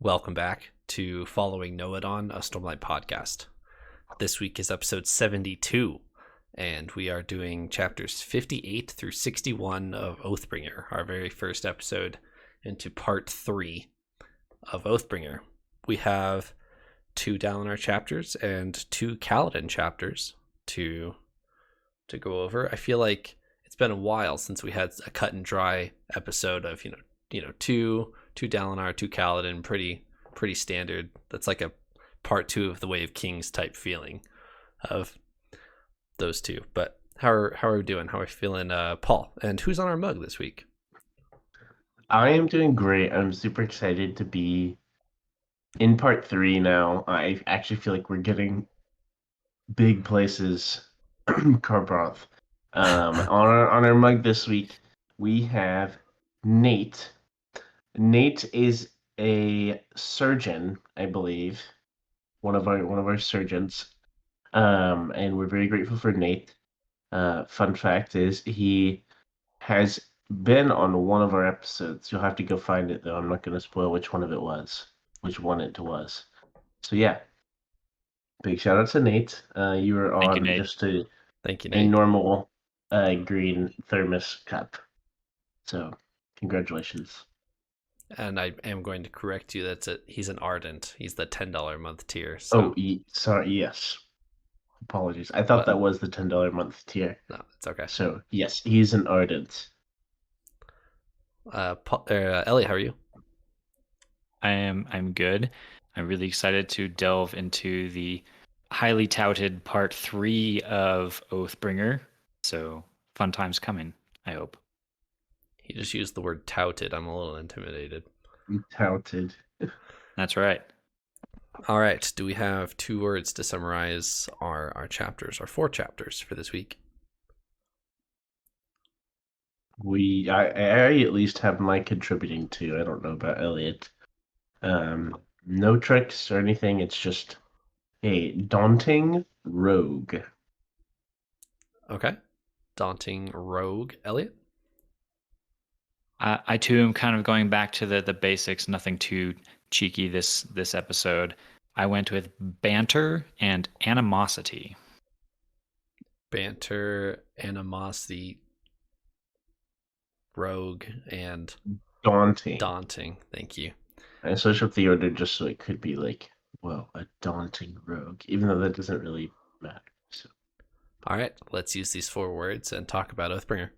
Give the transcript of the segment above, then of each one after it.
welcome back to Following Noadon, a Stormlight podcast. This week is episode 72, and we are doing chapters 58 through 61 of Oathbringer, our very first episode into part 3 of Oathbringer. We have 2 Dalinar chapters and 2 Kaladin chapters to go over. I feel like it's been a while since we had a cut and dry episode of, two Dalinar, 2 Kaladin, pretty standard. That's like a part 2 of the Way of Kings type feeling of those two. But how are we doing? How are we feeling, Paul? And who's on our mug this week? I am doing great. I'm super excited to be in part 3 now. I actually feel like we're getting big places. Carbroth. On our mug this week, we have Nate. Nate is a surgeon, I believe, one of our surgeons, and we're very grateful for Nate. Fun fact is he has been on one of our episodes. You'll have to go find it, though. I'm not going to spoil which one it was. So yeah, big shout out to Nate. You were on just Thank you, a Nate. normal green thermos cup. So congratulations. And I am going to correct you. He's an Ardent. He's the $10 a month tier. So. Oh, sorry. Yes. Apologies. I thought that was the $10 a month tier. No, it's okay. So yes, he's an Ardent. Elliot, how are you? I'm good. I'm really excited to delve into the highly touted part 3 of Oathbringer. So fun times coming, I hope. He just used the word touted. I'm a little intimidated. Touted. That's right. All right. Do we have 2 words to summarize our chapters, our 4 chapters for this week? I at least have my contributing to. I don't know about Elliot. No tricks or anything. It's just a daunting rogue. Okay. Daunting rogue. Elliot? I too am kind of going back to the basics, nothing too cheeky this episode. I went with banter and animosity. Banter, animosity, rogue, and daunting. Thank you. I switched up the order just so it could be like, well, a daunting rogue, even though that doesn't really matter. So. All right, let's use these 4 words and talk about Oathbringer.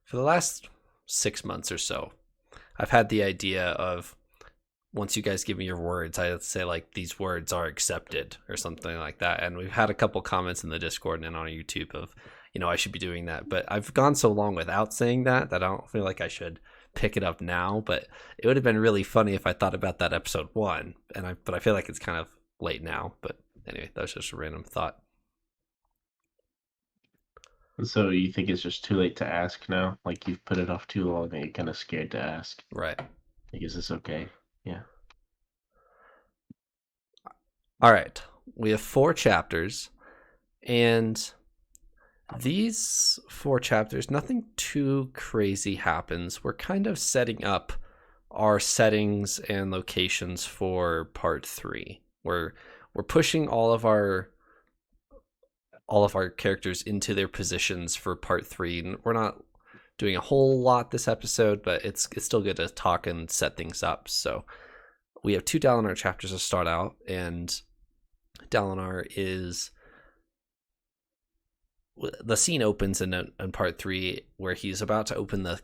For the last 6 months or so, I've had the idea of, once you guys give me your words, I'd say like these words are accepted or something like that. And we've had a couple comments in the Discord and on YouTube of, I should be doing that. But I've gone so long without saying that I don't feel like I should pick it up now. But it would have been really funny if I thought about that episode 1. But I feel like it's kind of late now. But anyway, that was just a random thought. So you think it's just too late to ask now? Like you've put it off too long and you're kind of scared to ask? Right. Like, is this okay? Yeah. All right. We have 4 chapters, and these 4 chapters, nothing too crazy happens. We're kind of setting up our settings and locations for part 3. We're pushing all of our characters into their positions for part 3. And we're not doing a whole lot this episode, but it's still good to talk and set things up. So we have 2 Dalinar chapters to start out, and Dalinar is... The scene opens in part 3 where he's about to open the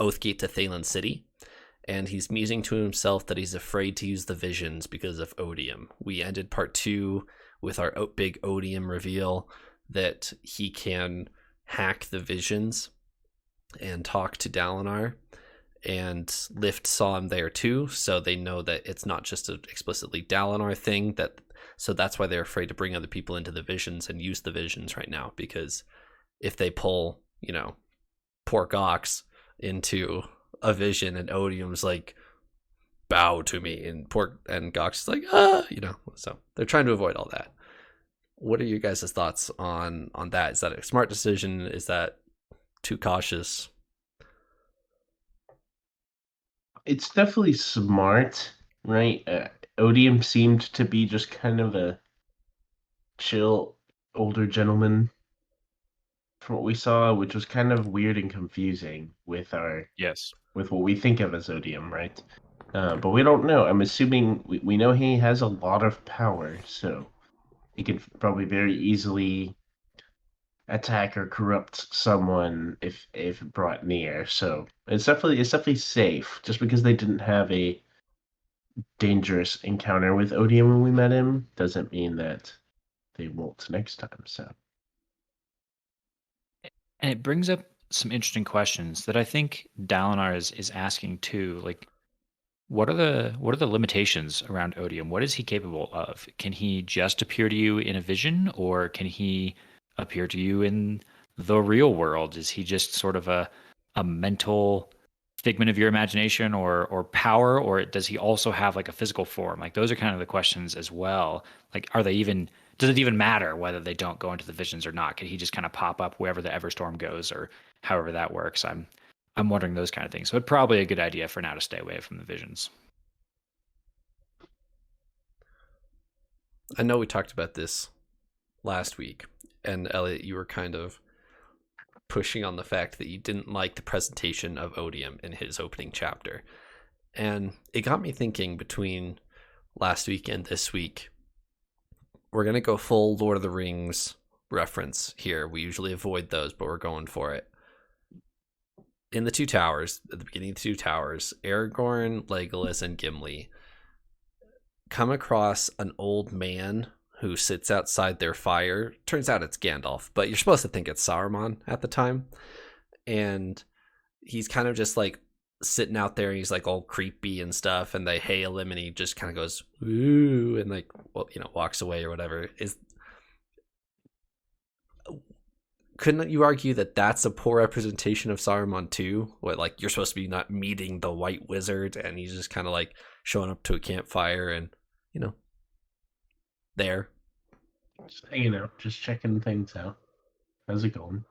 Oath Gate to Thalen City, and he's musing to himself that he's afraid to use the visions because of odium. We ended part 2 with our big odium reveal that he can hack the visions and talk to Dalinar, and Lift saw him there too, so they know that it's not just an explicitly Dalinar thing. So that's why they're afraid to bring other people into the visions and use the visions right now, because if they pull, poor Gox into a vision, and Odium's like, bow to me, and Gox is like, ah, So they're trying to avoid all that. What are your guys' thoughts on that? Is that a smart decision? Is that too cautious? It's definitely smart, right? Odium seemed to be just kind of a chill older gentleman from what we saw, which was kind of weird and confusing with Yes. with what we think of as Odium, right? But we don't know. I'm assuming we know he has a lot of power, so he could probably very easily attack or corrupt someone if brought near. So it's definitely safe. Just because they didn't have a dangerous encounter with Odium when we met him doesn't mean that they won't next time. So And it brings up some interesting questions that I think Dalinar is asking too. Like, what are the limitations around Odium? What is he capable of? Can he just appear to you in a vision, or can he appear to you in the real world? Is he just sort of a mental figment of your imagination or power, or does he also have like a physical form? Like those are kind of the questions as well. Like, does it even matter whether they don't go into the visions or not? Can he just kind of pop up wherever the Everstorm goes, or however that works? I'm wondering those kind of things. So it's probably a good idea for now to stay away from the visions. I know we talked about this last week, and Elliot, you were kind of pushing on the fact that you didn't like the presentation of Odium in his opening chapter. And it got me thinking between last week and this week. We're going to go full Lord of the Rings reference here. We usually avoid those, but we're going for it. In the Two Towers, at the beginning of the Two Towers, Aragorn, Legolas, and Gimli come across an old man who sits outside their fire. Turns out it's Gandalf, but you're supposed to think it's Saruman at the time. And he's kind of just like sitting out there, and he's like all creepy and stuff, and they hail him, and he just kind of goes, ooh, and like, well, walks away or whatever. Couldn't you argue that that's a poor representation of Saruman too? What, like, you're supposed to be not meeting the White Wizard, and he's just kind of like showing up to a campfire and, there. just hanging out, just checking things out. How's it going?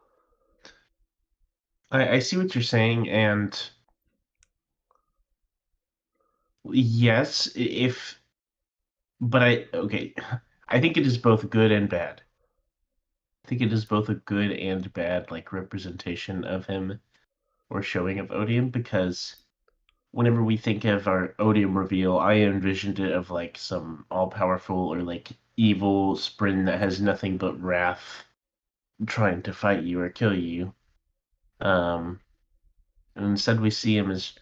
I see what you're saying, and yes, okay. I think it is both good and bad. I think it is both a good and bad like representation of him or showing of Odium, because whenever we think of our Odium reveal, I envisioned it of like some all powerful or like evil sprin that has nothing but wrath trying to fight you or kill you. And instead we see him as,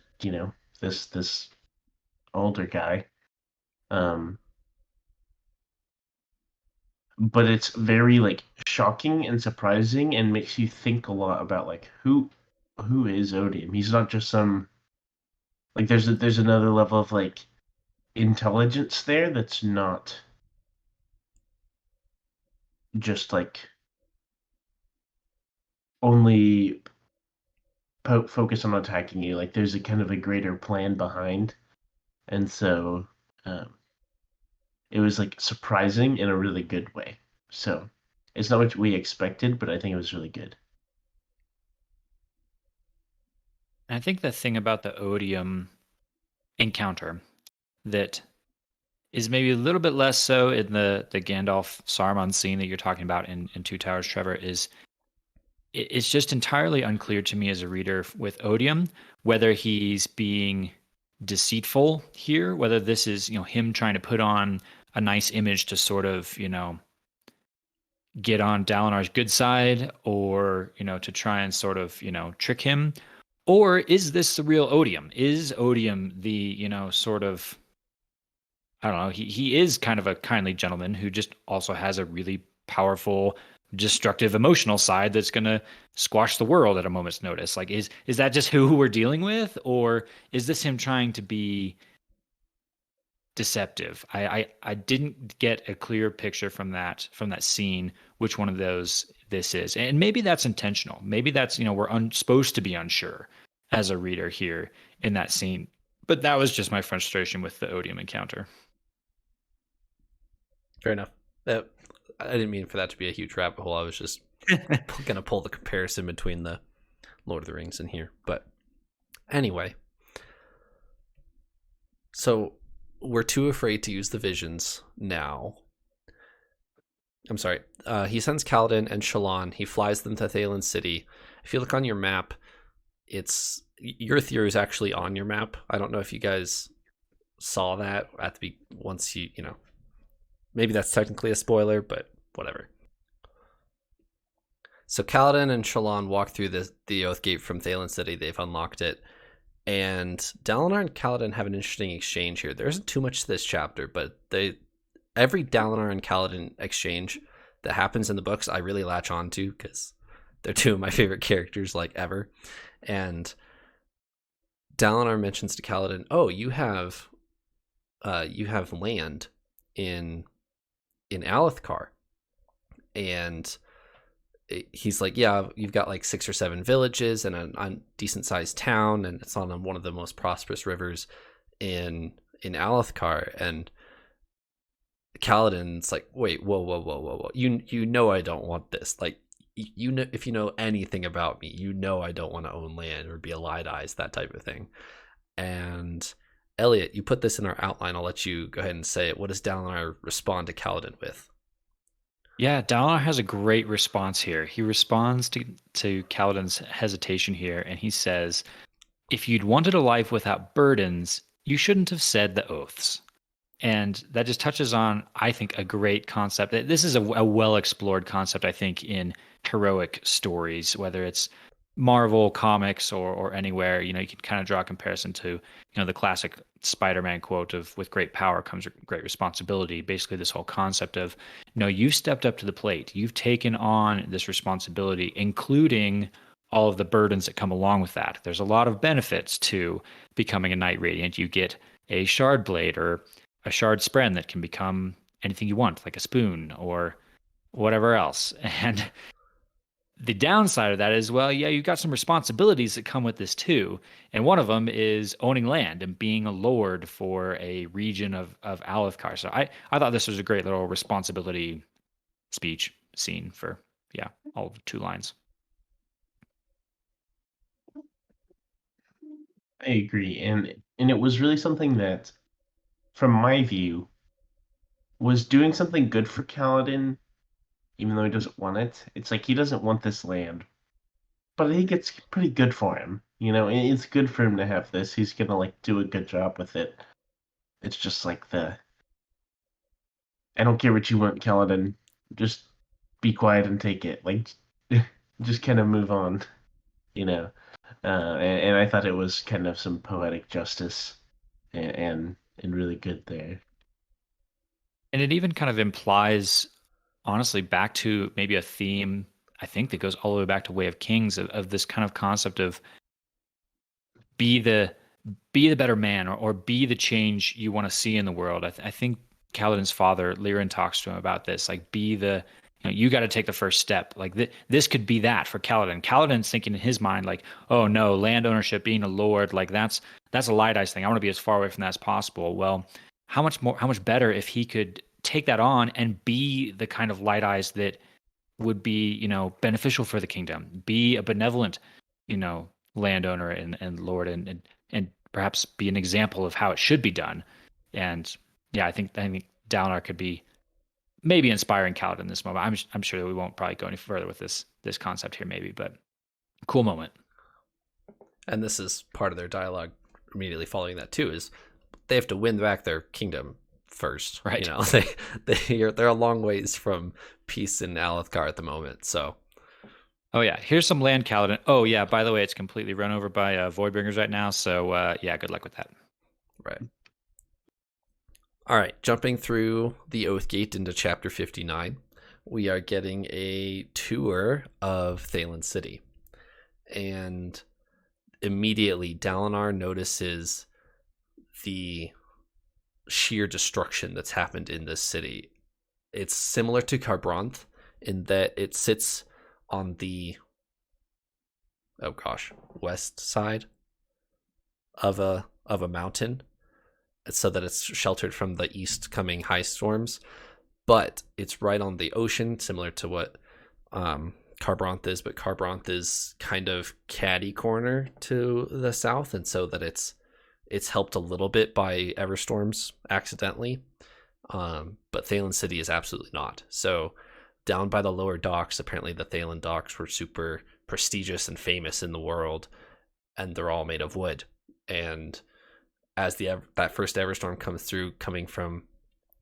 this older guy. Um, but it's very like shocking and surprising and makes you think a lot about like who is Odium. He's not just some like there's another level of like intelligence there that's not just like only focus on attacking you. Like there's a kind of a greater plan behind, and so um, it was like surprising in a really good way. So it's not what we expected, but I think it was really good. And I think the thing about the Odium encounter that is maybe a little bit less so in the Gandalf Saruman scene that you're talking about in Two Towers, Trevor, is it's just entirely unclear to me as a reader with Odium whether he's being deceitful here, whether this is him trying to put on a nice image to sort of get on Dalinar's good side, or to try and sort of trick him, or is this the real Odium? Is Odium the sort of, I don't know, he is kind of a kindly gentleman who just also has a really powerful destructive emotional side that's going to squash the world at a moment's notice? Like, is that just who we're dealing with, or is this him trying to be deceptive? I didn't get a clear picture from that scene which one of those this is, and maybe that's intentional. Maybe that's we're supposed to be unsure as a reader here in that scene. But that was just my frustration with the Odium encounter. Fair enough. I didn't mean for that to be a huge rabbit hole. I was just going to pull the comparison between the Lord of the Rings and here. But anyway, so we're too afraid to use the visions now. I'm sorry. He sends Kaladin and Shallan. He flies them to Thalen City. If you look on your map, it's Yurthir is actually on your map. I don't know if you guys saw that at the once you know. Maybe that's technically a spoiler, but whatever. So Kaladin and Shallan walk through the Oath Gate from Thalen City. They've unlocked it. And Dalinar and Kaladin have an interesting exchange here. There isn't too much to this chapter, but every Dalinar and Kaladin exchange that happens in the books, I really latch on to because they're two of my favorite characters like ever. And Dalinar mentions to Kaladin, "Oh, you have land in Alethkar," and he's like, "Yeah, you've got like 6 or 7 villages and a decent sized town, and it's on one of the most prosperous rivers in Alethkar." And Kaladin's like, "Wait, whoa! You know I don't want this. Like, you know, if you know anything about me, you know I don't want to own land or be a light eyes, that type of thing." And Eliot, you put this in our outline. I'll let you go ahead and say it. What does Dalinar respond to Kaladin with? Yeah, Dalinar has a great response here. He responds to Kaladin's hesitation here, and he says, "If you'd wanted a life without burdens, you shouldn't have said the oaths." And that just touches on, I think, a great concept. This is a well-explored concept, I think, in heroic stories, whether it's Marvel comics or anywhere. You know, you can kind of draw a comparison to, the classic Spider-Man quote of "with great power comes great responsibility." Basically, this whole concept of, you've stepped up to the plate. You've taken on this responsibility, including all of the burdens that come along with that. There's a lot of benefits to becoming a Knight Radiant. You get a shard blade or a shard spren that can become anything you want, like a spoon or whatever else. And the downside of that is, well, yeah, you've got some responsibilities that come with this too. And one of them is owning land and being a lord for a region of Alethkar. So I thought this was a great little responsibility speech scene for, all 2 lines. I agree. And it was really something that, from my view, was doing something good for Kaladin, even though he doesn't want it. It's like he doesn't want this land, but I think it's pretty good for him. It's good for him to have this. He's gonna do a good job with it. It's just like I don't care what you want, Kaladin. Just be quiet and take it. Just kind of move on. And I thought it was kind of some poetic justice and really good there. And it even kind of implies, honestly, back to maybe a theme, I think, that goes all the way back to Way of Kings of this kind of concept of be the better man or be the change you want to see in the world. I think Kaladin's father, Lyrical, talks to him about this, like you got to take the first step. Like this could be that for Kaladin. Kaladin's thinking in his mind, like, oh no, land ownership, being a lord, like that's a light eyes thing. I want to be as far away from that as possible. Well, how much better if he could take that on and be the kind of light eyes that would be, beneficial for the kingdom, be a benevolent, landowner and lord and perhaps be an example of how it should be done. And yeah, I think Dalinar could be maybe inspiring Kaladin in this moment. I'm sure that we won't probably go any further with this concept here, maybe, but cool moment. And this is part of their dialogue immediately following that too, is they have to win back their kingdom first, right? They're a long ways from peace in Alethkar at the moment. So, oh yeah, here's some land, Kaladin. Oh yeah, by the way, it's completely run over by Voidbringers right now. So yeah, good luck with that. Right. All right, jumping through the Oath Gate into Chapter 59, we are getting a tour of Thalen City, and immediately Dalinar notices the sheer destruction that's happened in this city. It's similar to Kharbranth in that it sits on the west side of a mountain, so that it's sheltered from the east coming high storms. But it's right on the ocean, similar to what Carbronth is, but Carbronth is kind of catty corner to the south, and so that it's helped a little bit by Everstorms accidentally. But Thalen City is absolutely not. So down by the lower docks, apparently the Thalen docks were super prestigious and famous in the world, and they're all made of wood. And as that first Everstorm comes through, coming from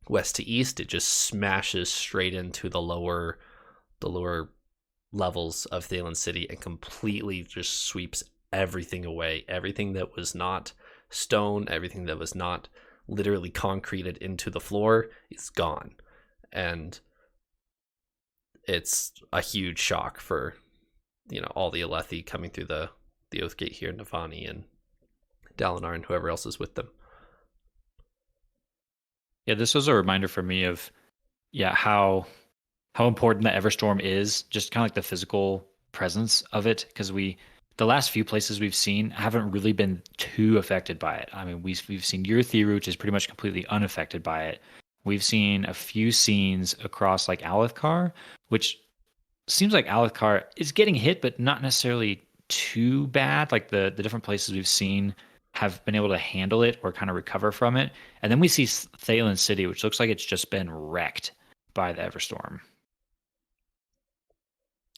west to east, it just smashes straight into the lower levels of Thalen City and completely just sweeps everything away. Everything that was not stone, everything that was not literally concreted into the floor is gone. And it's a huge shock for, all the Alethi coming through the Oathgate here, Navani and Dalinar and whoever else is with them. Yeah, this was a reminder for me of how important the Everstorm is, just kind of like the physical presence of it, because the last few places we've seen haven't really been too affected by it. I mean, we've seen Yurthiru, which is pretty much completely unaffected by it. We've seen a few scenes across like Alethkar, which seems like Alethkar is getting hit, but not necessarily too bad. Like the different places we've seen have been able to handle it or kind of recover from it. And then we see Thalen City, which looks like it's just been wrecked by the Everstorm.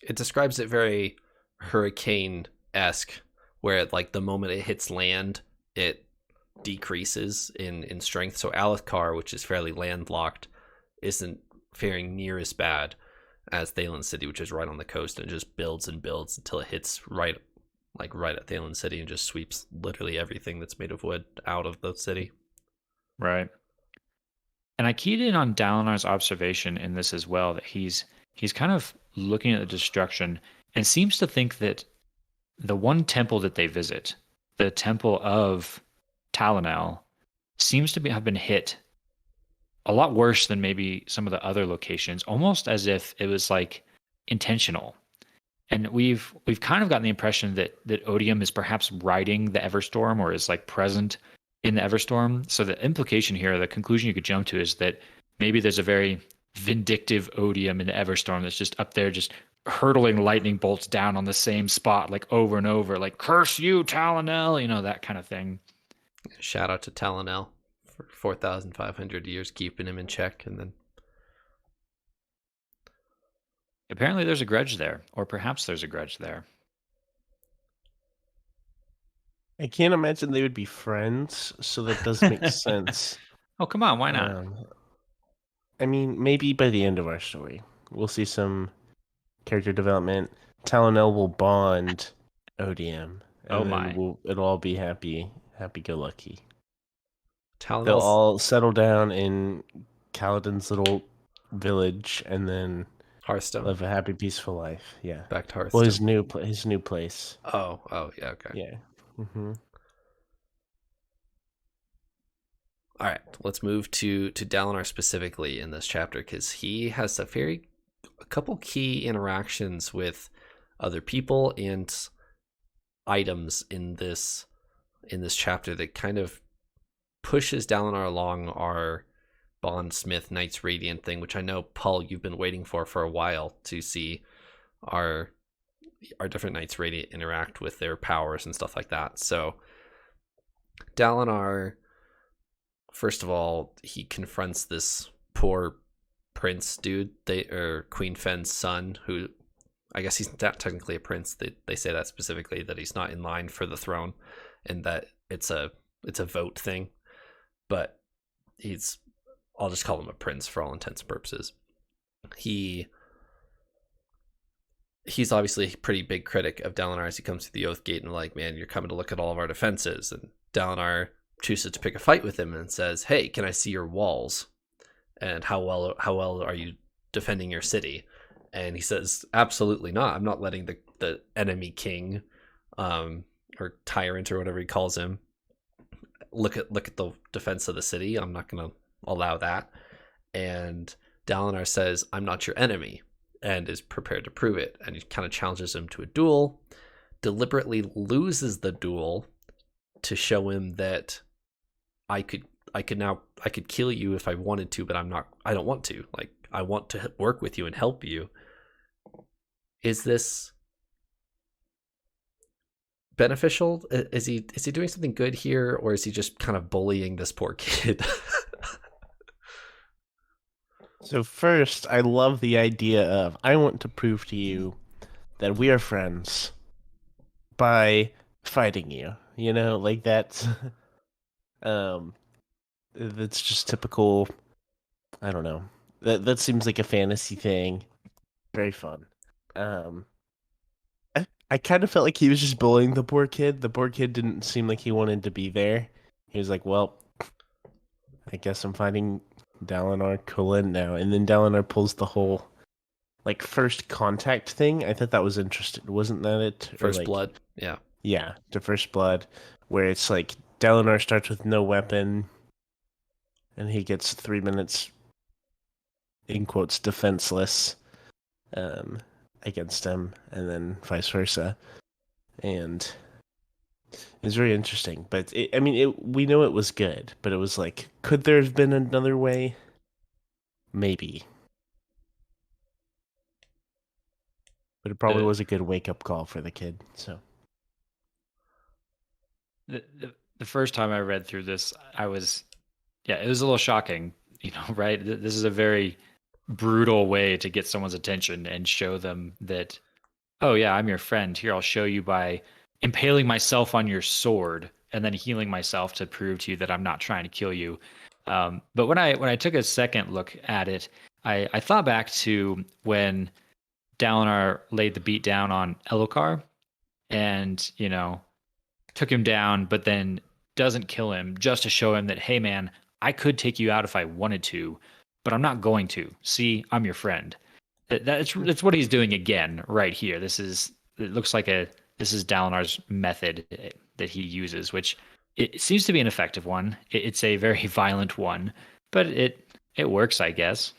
It describes it very hurricane-esque, where like the moment it hits land, it decreases in strength. So Alethkar, which is fairly landlocked, isn't faring near as bad as Thalen City, which is right on the coast, and it just builds and builds until it hits right at Thalen City and just sweeps literally everything that's made of wood out of the city. Right. And I keyed in on Dalinar's observation in this as well, that he's kind of looking at the destruction and seems to think that the one temple that they visit, the temple of Talanel, seems to have been hit a lot worse than maybe some of the other locations, almost as if it was like intentional. And we've kind of gotten the impression that Odium is perhaps riding the Everstorm, or is like present in the Everstorm. So the implication here, the conclusion you could jump to, is that maybe there's a very vindictive Odium in the Everstorm that's just up there just hurtling lightning bolts down on the same spot like over and over, like curse you, Talanel, that kind of thing. Shout out to Talanel for 4,500 years keeping him in check, and then apparently there's a grudge there, or perhaps there's a grudge there. I can't imagine they would be friends, so that does make sense. Oh, come on, why not? I mean, maybe by the end of our story, we'll see some character development. Talanel will bond Odium. And it'll all be happy-go-lucky. They'll all settle down in Kaladin's little village, and then Hearthstone. Live a happy, peaceful life. Yeah. Back to Hearthstone. Well, his new place. Oh, yeah, okay. Yeah. Mm-hmm. All right, let's move to Dalinar specifically in this chapter, because he has a couple key interactions with other people and items in this chapter that kind of pushes Dalinar along our Bondsmith Knights Radiant thing, which I know, Paul, you've been waiting for a while to see our different Knights Radiant interact with their powers and stuff like that. So Dalinar, first of all, he confronts this poor prince dude, Queen Fen's son, who I guess he's not technically a prince. They say that specifically, that he's not in line for the throne, and that it's a vote thing. But I'll just call him a prince for all intents and purposes. He's obviously a pretty big critic of Dalinar as he comes to the Oathgate, and like, man, you're coming to look at all of our defenses. And Dalinar chooses to pick a fight with him and says, hey, can I see your walls? And how well are you defending your city? And he says, absolutely not. I'm not letting the enemy king, or tyrant, or whatever he calls him, look at the defense of the city. I'm not going to allow that. And Dalinar says, I'm not your enemy, and is prepared to prove it. And he kind of challenges him to a duel, deliberately loses the duel, to show him that I could kill you if I wanted to, but I don't want to. Like, I want to work with you and help you. Is this beneficial? Is he doing something good here, or is he just kind of bullying this poor kid? So first, I love the idea of I want to prove to you that we are friends by fighting you. You know, like that's that's just typical. I don't know. That seems like a fantasy thing. Very fun. Um, I kind of felt like he was just bullying the poor kid. The poor kid didn't seem like he wanted to be there. He was like, "Well, I guess I'm fighting Dalinar Kholin now." And then Dalinar pulls the whole like first contact thing. I thought that was interesting. Wasn't that it? First blood. Yeah. Yeah, to first blood, where it's like Dalinar starts with no weapon, and he gets 3 minutes, in quotes, defenseless, against him, and then vice versa. And it's very interesting. But we know it was good, but it was like, could there have been another way? Maybe. But it probably was a good wake-up call for the kid, so. The first time I read through this, it was a little shocking, right? This is a very brutal way to get someone's attention and show them that, oh yeah, I'm your friend. Here, I'll show you by impaling myself on your sword and then healing myself to prove to you that I'm not trying to kill you. But when I took a second look at it, I thought back to when Dalinar laid the beat down on Elokar and, took him down, but then doesn't kill him just to show him that, hey man, I could take you out if I wanted to, but I'm not going to. See, I'm your friend. That's what he's doing again right here. It looks like this is Dalinar's method that he uses, which it seems to be an effective one. It's a very violent one, but it works, I guess.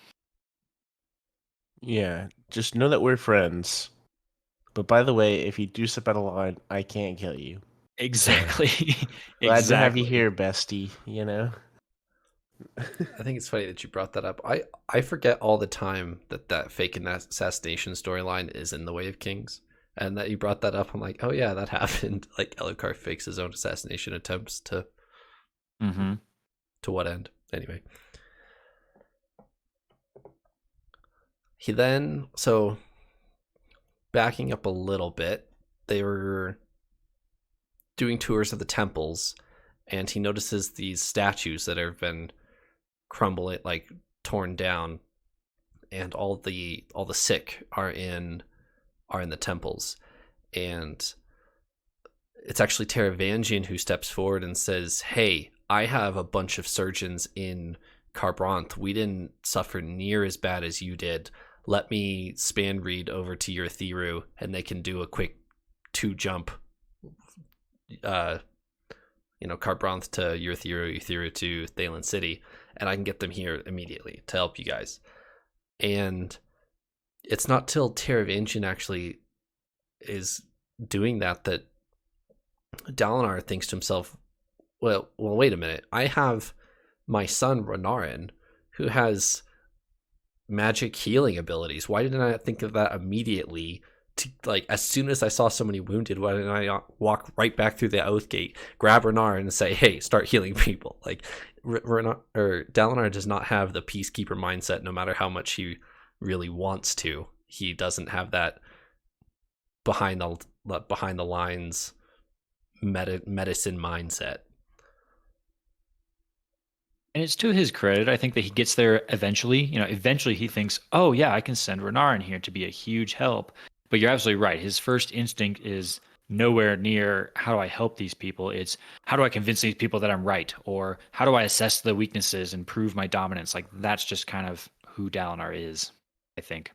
Yeah, just know that we're friends. But by the way, if you do step out of line, I can't kill you. Exactly. Glad to have you here, bestie, I think it's funny that you brought that up. I forget all the time that fake assassination storyline is in the Way of Kings, and that you brought that up. I'm like, oh yeah, that happened. Like Elokar fakes his own assassination attempts to what end? Anyway, he then, so backing up a little bit, they were doing tours of the temples, and he notices these statues that have been crumbling, like torn down, and all the sick are in the temples. And it's actually Taravangian who steps forward and says, hey, I have a bunch of surgeons in Kharbranth. We didn't suffer near as bad as you did. Let me span read over to your Thiru, and they can do a quick 2-jump, Kharbranth to Urithiru to Thalen City, and I can get them here immediately to help you guys. And it's not till Taravangian actually is doing that Dalinar thinks to himself, well, wait a minute. I have my son Renarin, who has magic healing abilities. Why didn't I think of that immediately? As soon as I saw somebody wounded, why didn't I walk right back through the Oath Gate, grab Renarin, and say, hey, start healing people? Like, Dalinar does not have the peacekeeper mindset, no matter how much he really wants to. He doesn't have that behind the lines medicine mindset. And it's to his credit, I think, that he gets there eventually. Eventually he thinks, oh yeah, I can send Renarin here to be a huge help. But you're absolutely right. His first instinct is nowhere near how do I help these people. It's how do I convince these people that I'm right? Or how do I assess the weaknesses and prove my dominance? Like, that's just kind of who Dalinar is, I think.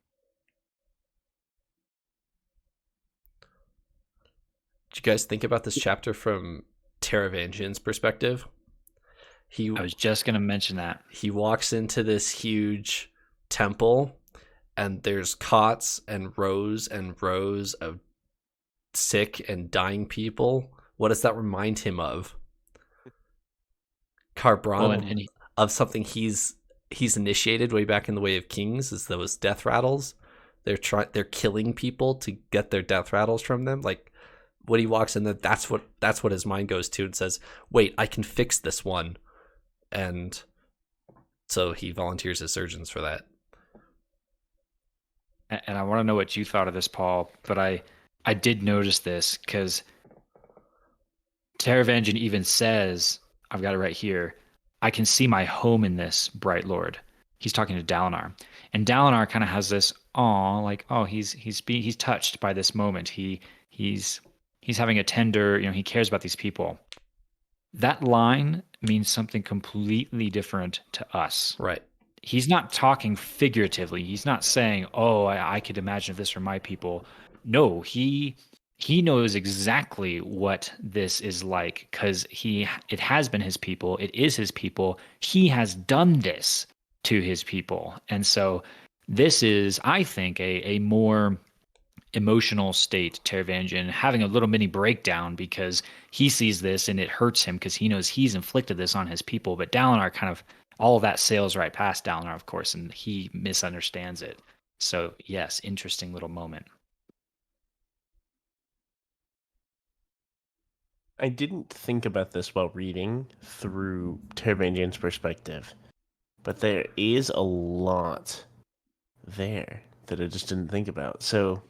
Did you guys think about this chapter from Taravangian's perspective? I was just going to mention that. He walks into this huge temple, and there's cots and rows of sick and dying people what does that remind him of? Well, Carbron, and he, of something he's initiated way back in the Way of Kings, is those death rattles. They're killing people to get their death rattles from them. Like when he walks in, that's what his mind goes to and says, "Wait, I can fix this one," and so he volunteers his surgeons for that. and I want to know what you thought of this, Paul, but I did notice this because Taravangian even says, I've got it right here, I can see my home in this, Bright Lord. He's talking to Dalinar. And Dalinar kind of has this he's touched by this moment. He's having a tender, he cares about these people. That line means something completely different to us. Right. He's not talking figuratively. He's not saying, "Oh, I could imagine if this were my people." No, he knows exactly what this is like because it has been his people. It is his people. He has done this to his people, and so this is, I think, a more emotional state. Taravangian having a little mini breakdown because he sees this and it hurts him because he knows he's inflicted this on his people. But Dalinar kind of, all of that sails right past Dalinar, of course, and he misunderstands it. So yes, interesting little moment. I didn't think about this while reading through Taravangian's perspective, but there is a lot there that I just didn't think about. So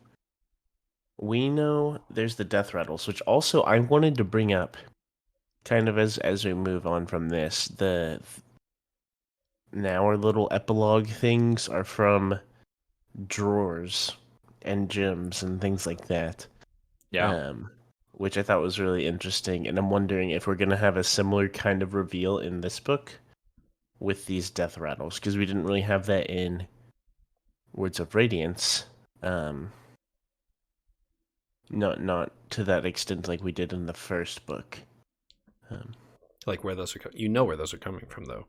we know there's the death rattles, which also I wanted to bring up kind of as we move on from this. Now our little epilogue things are from drawers and gems and things like that. Yeah. Which I thought was really interesting, and I'm wondering if we're going to have a similar kind of reveal in this book with these death rattles, because we didn't really have that in Words of Radiance. Not to that extent like we did in the first book. Like where those are, where those are coming from, though,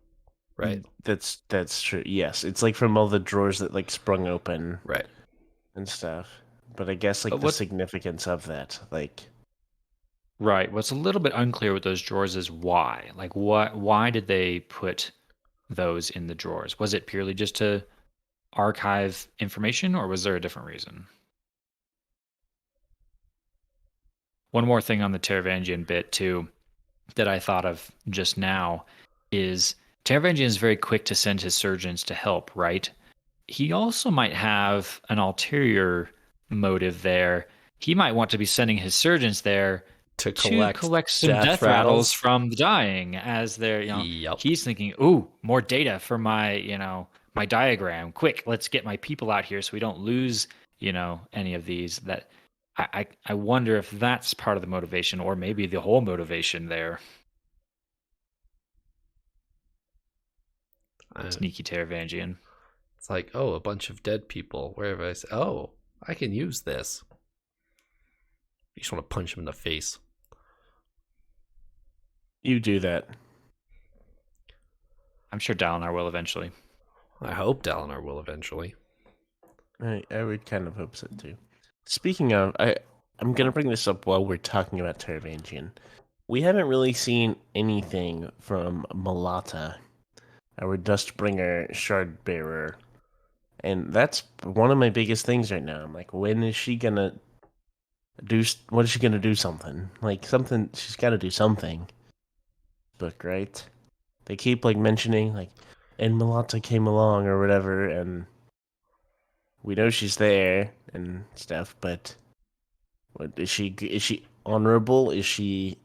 right? That's true. Yes, it's like from all the drawers that like sprung open, Right, and stuff. But I guess like the significance of that, like. Right. What's a little bit unclear with those drawers is why. Like, why did they put those in the drawers? Was it purely just to archive information, or was there a different reason? One more thing on the Taravangian bit, too, that I thought of just now is Taravangian is very quick to send his surgeons to help, right? He also might have an ulterior motive there. He might want to be sending his surgeons there to collect some death rattles from the dying as they're, Yep. he's thinking, ooh, more data for my, my diagram. Quick, let's get my people out here so we don't lose, any of these. That I wonder if that's part of the motivation, or maybe the whole motivation there. Sneaky Taravangian. It's like, oh, a bunch of dead people. Wherever I say, oh, I can use this. You just want to punch him in the face. You do that. I'm sure Dalinar will eventually. I hope Dalinar will eventually. I would kind of hope so too. Speaking of, I'm gonna bring this up while we're talking about Taravangian. We haven't really seen anything from Malata, our Dustbringer shard bearer, and that's one of my biggest things right now. I'm like, when is she gonna do? What is she gonna do? Something like something. She's got to do something. Book, right? They keep like mentioning like, and Malata came along or whatever, and we know she's there and stuff, but what is she? Is she honorable? Is she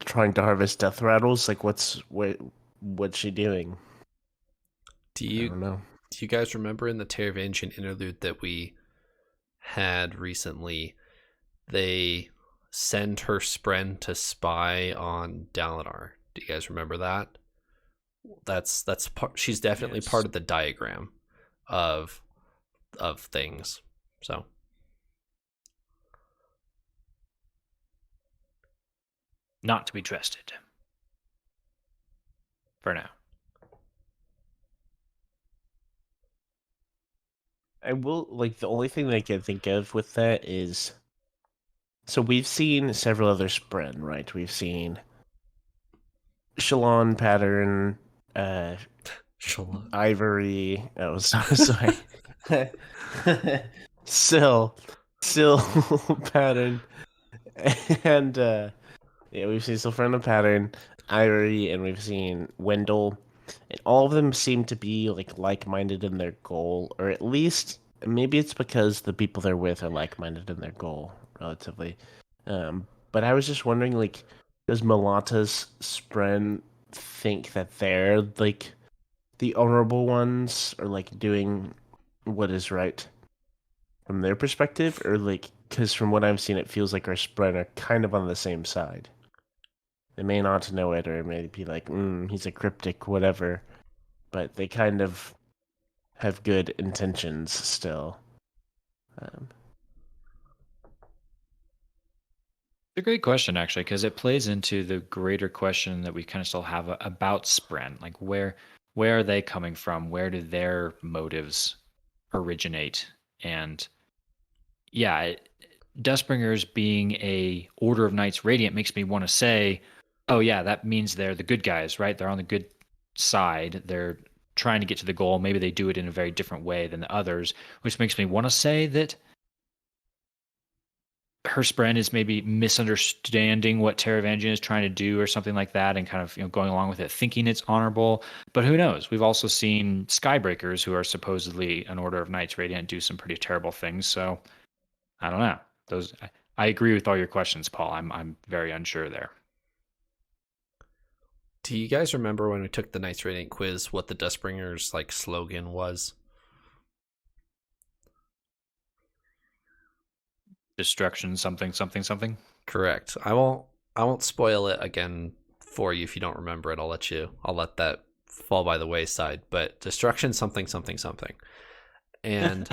trying to harvest death rattles? Like, what's she doing? I don't know. Do you guys remember in the Taravangian interlude that we had recently, they send her Spren to spy on Dalinar? Do you guys remember that? That's part. She's definitely part of the diagram of things. So not to be trusted for now. I will, like, the only thing that I can think of with that is So we've seen several other Spren, right? We've seen Shalon pattern, Shalom. Ivory. Oh, sorry. Sill pattern, and yeah, we've seen Sylphrena pattern, Ivory, and we've seen Wendell, and all of them seem to be like-minded in their goal, or at least maybe it's because the people they're with are like-minded in their goal, relatively. But I was just wondering, like, does Malata's Spren think that they're like the honorable ones, or like doing what is right from their perspective, or like because from what I've seen, it feels like our Spren are kind of on the same side. They may not know it, or it may be like, he's a cryptic, whatever. But they kind of have good intentions still. Um, It's a great question, actually, because it plays into the greater question that we kind of still have about Spren. Like, where are they coming from? Where do their motives originate? And yeah, Dustbringers being a Order of Knights Radiant makes me want to say, oh yeah, that means they're the good guys, right? They're on the good side. They're trying to get to the goal. Maybe they do it in a very different way than the others, which makes me want to say that her Spren is maybe misunderstanding what Taravangian is trying to do or something like that, and kind of going along with it, thinking it's honorable. But who knows? We've also seen Skybreakers, who are supposedly an Order of Knights Radiant, do some pretty terrible things. So I don't know. I agree with all your questions, Paul. I'm very unsure there. Do you guys remember when we took the Knights Radiant quiz what the Dustbringers like slogan was? Destruction, something, something, something. Correct. I won't spoil it again for you if you don't remember it. I'll let that fall by the wayside. But destruction something something something. And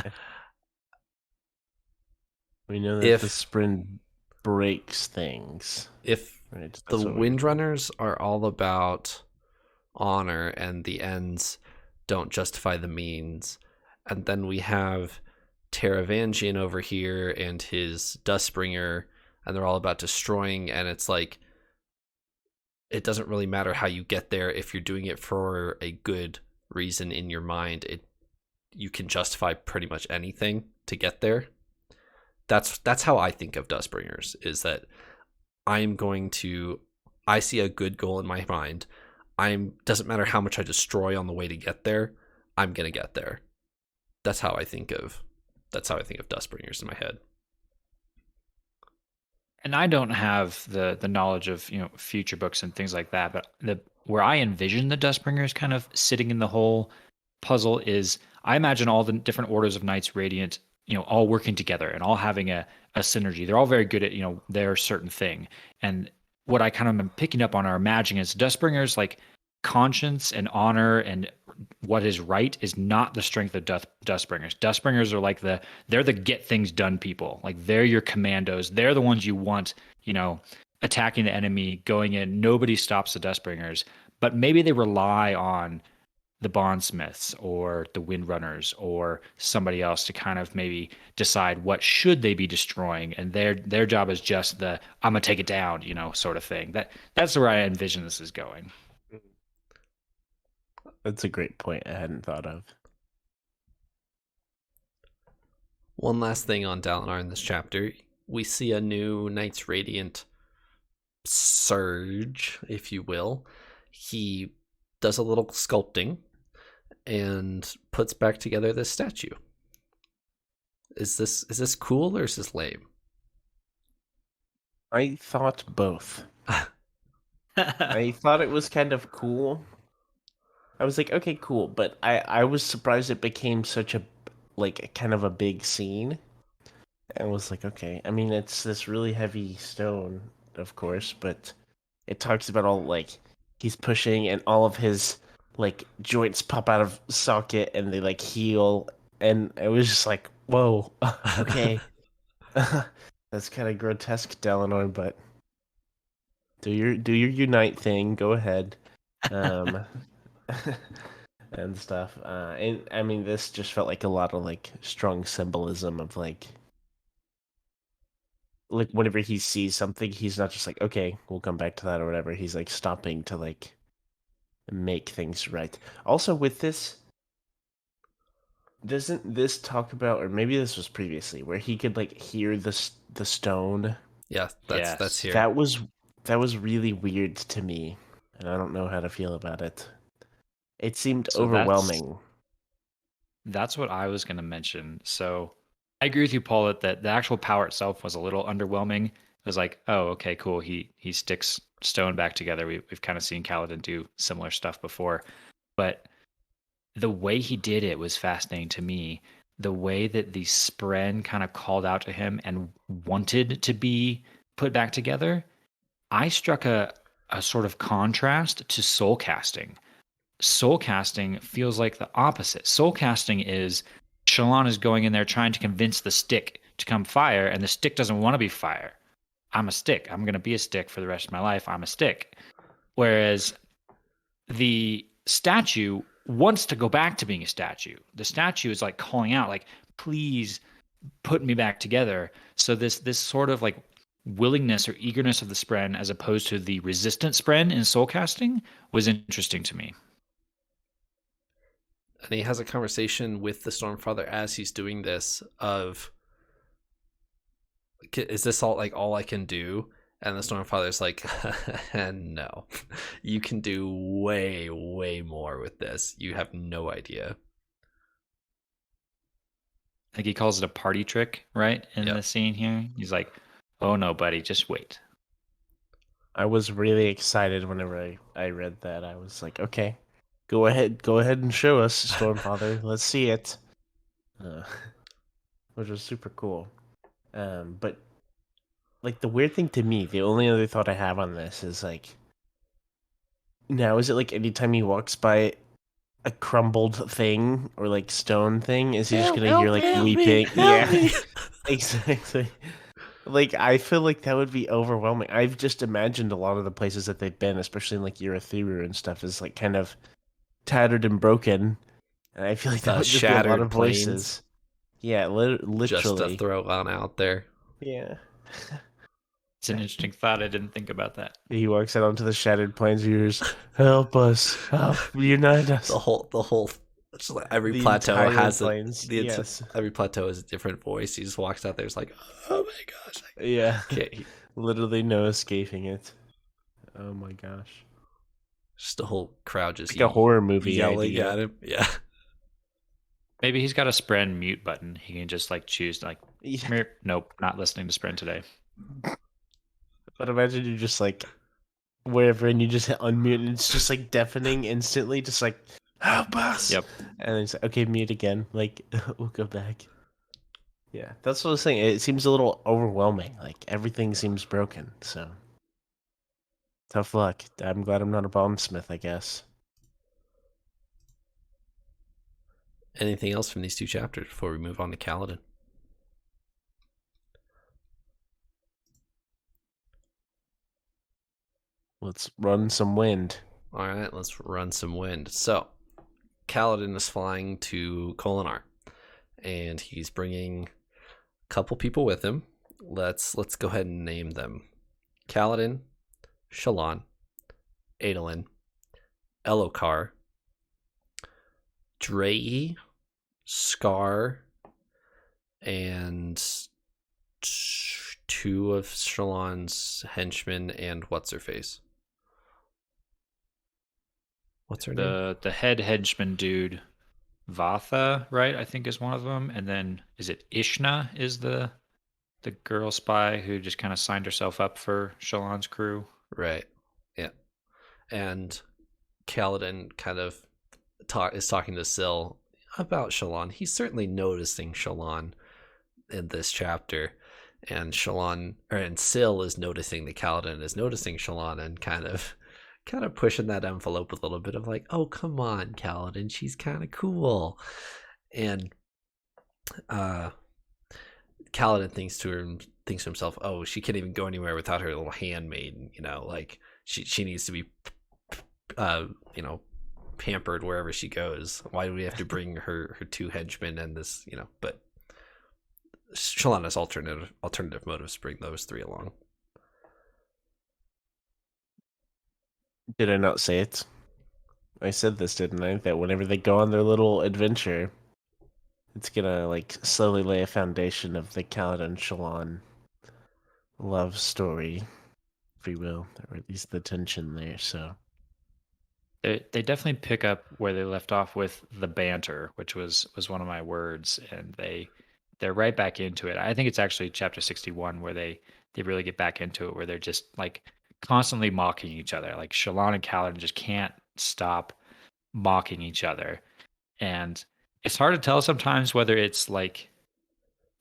we know that if the Spren breaks things. if Right? the That's what we- Windrunners are all about honor and the ends don't justify the means, and then we have Taravangian over here and his Dustbringer, and they're all about destroying, and it's like it doesn't really matter how you get there if you're doing it for a good reason in your mind. You can justify pretty much anything to get there. That's how I think of Dustbringers, is that I see a good goal in my mind. Doesn't matter how much I destroy on the way to get there, I'm gonna get there. That's how I think of Dustbringers in my head. And I don't have the knowledge of future books and things like that, but where I envision the Dustbringers kind of sitting in the whole puzzle is, I imagine all the different orders of Knights Radiant, all working together and all having a synergy. They're all very good at their certain thing. And what I kind of am picking up on or imagining is Dustbringers, like, conscience and honor and what is right is not the strength of Dustbringers. Dustbringers are like they're the get things done people. Like, they're your commandos. They're the ones you want, attacking the enemy, going in. Nobody stops the Dustbringers, but maybe they rely on the Bondsmiths or the Windrunners or somebody else to kind of maybe decide what should they be destroying, and their job is just the I'm gonna take it down, sort of thing. That's where I envision this is going. That's a great point I hadn't thought of. One last thing on Dalinar in this chapter. We see a new Knights Radiant surge, if you will. He does a little sculpting and puts back together this statue. Is this cool or is this lame? I thought both. I thought it was kind of cool. I was like, okay, cool, but I was surprised it became such a kind of a big scene. I was like, okay. I mean, it's this really heavy stone, of course, but it talks about all he's pushing and all of his joints pop out of socket and they heal, and it was just like, whoa, okay. That's kind of grotesque, Dalinar, but do your unite thing. Go ahead, and stuff. And I mean, this just felt like a lot of strong symbolism of like whenever he sees something, he's not just like, okay, we'll come back to that or whatever. He's like stopping to like make things right. Also, with this, doesn't this talk about, or maybe this was previously, where he could like hear the stone? Yeah, that's Yes. here. That was really weird to me, and I don't know how to feel about it. It seemed So overwhelming. that's what I was going to mention. So I agree with you, Paul, that the actual power itself was a little underwhelming. It was like, oh, okay, cool. He sticks stone back together. We've kind of seen Kaladin do similar stuff before, but the way he did it was fascinating to me. The way that the Spren kind of called out to him and wanted to be put back together, I struck a sort of contrast to soul casting. Soul casting feels like the opposite. Soul casting is Shallan is going in there trying to convince the stick to come fire, and the stick doesn't want to be fire. I'm a stick. I'm going to be a stick for the rest of my life. I'm a stick. Whereas the statue wants to go back to being a statue. The statue is like calling out, like, please put me back together. So this sort of like willingness or eagerness of the Spren as opposed to the resistant Spren in soul casting was interesting to me. And he has a conversation with the Stormfather as he's doing this of, is this all I can do? And the Stormfather's like, no, you can do way, way more with this. You have no idea. I think he calls it a party trick, right? In the scene here. He's like, oh no, buddy, just wait. I was really excited whenever I read that. I was like, okay, go ahead and show us, Stormfather. Let's see it. Which was super cool. But like the weird thing to me, the only other thought I have on this is like, now is it like anytime he walks by a crumbled thing or like stone thing, is he just gonna hear like weeping? Yeah, exactly. Like I feel like that would be overwhelming. I've just imagined a lot of the places that they've been, especially in like Urathiru and stuff, is like kind of tattered and broken, and I feel like that would just be a lot of plains. voices. Yeah, literally. Just to throw one out there. Yeah. It's an interesting thought. I didn't think about that. He walks out onto the shattered plains of yours. Help us! Help! Unite us! The whole. It's like every The plateau entire has plains, yes. Every plateau has a different voice. He just walks out there. It's like, oh my gosh. Yeah. Okay. Literally no escaping it. Oh my gosh. Just the whole crowd just like a horror movie yelling idea. at him. Yeah. Maybe he's got a Spren mute button. He can just like choose like, Yeah. nope, not listening to Spren today. But imagine you're just like wherever and you just hit unmute and it's just like deafening instantly, just like help us. Yep. And it's like, okay, mute again. Like we'll go back. Yeah, that's what I was saying. It seems a little overwhelming. Like everything seems broken. So tough luck. I'm glad I'm not a bombsmith, I guess. Anything else from these two chapters before we move on to Kaladin? Let's run some wind. All right, let's run some wind. So, Kaladin is flying to Kholinar, and he's bringing a couple people with him. Let's go ahead and name them: Kaladin, Shallan, Adolin, Elokar, Drei, Scar, and two of Shallan's henchmen and what's her face. What's her name? The head henchman dude, Vatha, right? I think is one of them. And then is it Ishna is the girl spy who just kind of signed herself up for Shallan's crew? Right. Yeah. And Kaladin kind of is talking to Syl about Shallan. He's certainly noticing Shallan in this chapter, and Syl is noticing that Kaladin is noticing Shallan and kind of pushing that envelope a little bit of like, oh, come on, Kaladin, she's kind of cool. And Kaladin thinks to himself, oh, she can't even go anywhere without her little handmaiden, like she needs to be pampered wherever she goes. Why do we have to bring her two henchmen and this, but Shalana's alternative motives bring those three along. Did I not say it? I said this, didn't I? That whenever they go on their little adventure, it's gonna like slowly lay a foundation of the Kaladin and Shallan love story, if you will, or at least the tension there. So They definitely pick up where they left off with the banter, which was one of my words, and they're right back into it. I think it's actually chapter 61 where they really get back into it, where they're just like constantly mocking each other. Like Shallan and Kaladin just can't stop mocking each other, and it's hard to tell sometimes whether it's like